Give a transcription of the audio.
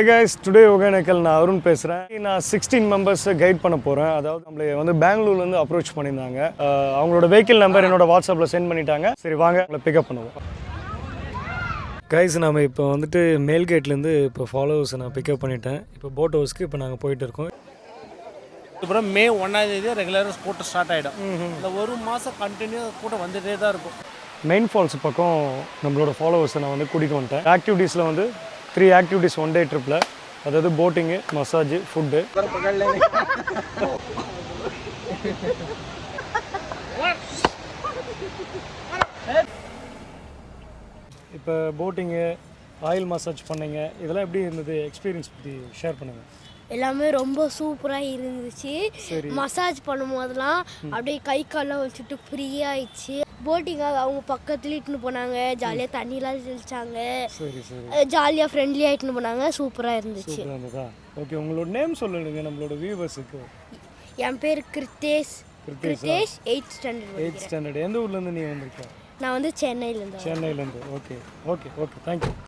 Hey guys, today Hogenakkal நான் அருண் பேசுகிறேன். நான் 16 மெம்பர்ஸ் கைட் பண்ண போகிறேன். அதாவது நம்மளை வந்து பெங்களூர்லேருந்து அப்ரோச் பண்ணியிருந்தாங்க. அவங்களோட வெஹிக்கிள் நம்பர் என்னோட வாட்ஸ்அப்பில் சென்ட் பண்ணிட்டாங்க. சரி வாங்க உங்களை பிக்கப் பண்ணுவோம். கைஸ் நம்ம இப்போ வந்துட்டு மேல் கேட்லேருந்து இப்போ ஃபாலோவர்ஸை நான் பிக்கப் பண்ணிட்டேன். இப்போ போட் ஹவுஸ்க்கு இப்போ நாங்கள் போயிட்டு இருக்கோம். அப்புறம் மே 1 ரெகுலராக கூட்டம் ஸ்டார்ட் ஆகிடும். இந்த ஒரு மாதம் கண்டினியூ கூட்டம் வந்துகிட்டே தான் இருக்கும். மெயின் ஃபால்ஸ் பக்கம் நம்மளோட ஃபாலோவர்ஸை நான் வந்து கூட்டிகிட்டு வந்துட்டேன். ஆக்டிவிட்டீஸில் வந்து 3 ஆக்டிவிட்டீஸ் ஒன் டே ட்ரிப்பில், அதாவது போட்டிங்கு, மசாஜ், ஃபுட்டு. இப்போ போட்டிங்கு, ஆயில் மசாஜ் பண்ணிங்க, இதெல்லாம் எப்படி இருந்தது? எக்ஸ்பீரியன்ஸ் பற்றி ஷேர் பண்ணுங்கள். எல்லாமே ரொம்ப சூப்பராக இருந்துச்சு. மசாஜ் பண்ணும்போதெல்லாம் அப்படியே கை காலெலாம் வச்சுட்டு ஃப்ரீயாகிடுச்சு. போட்டிங்காக அவங்க பக்கத்துல இட்டுன்னு போனாங்க, ஜாலியாக தண்ணிலாம் தெளிச்சாங்க, ஜாலியாக ஃப்ரெண்ட்லியாக இட்டுன்னு போனாங்க. சூப்பராக இருந்துச்சு. ஓகே, உங்களோட நேம் சொல்லுங்க நம்மளோட வியூவர்ஸுக்கு. என் பேர் கிருத்தேஷ். 8th standard. எந்த ஊர்லேருந்து நீ வந்திருக்க? நான் வந்து சென்னையிலேருந்து. Okay okay okay, thank you.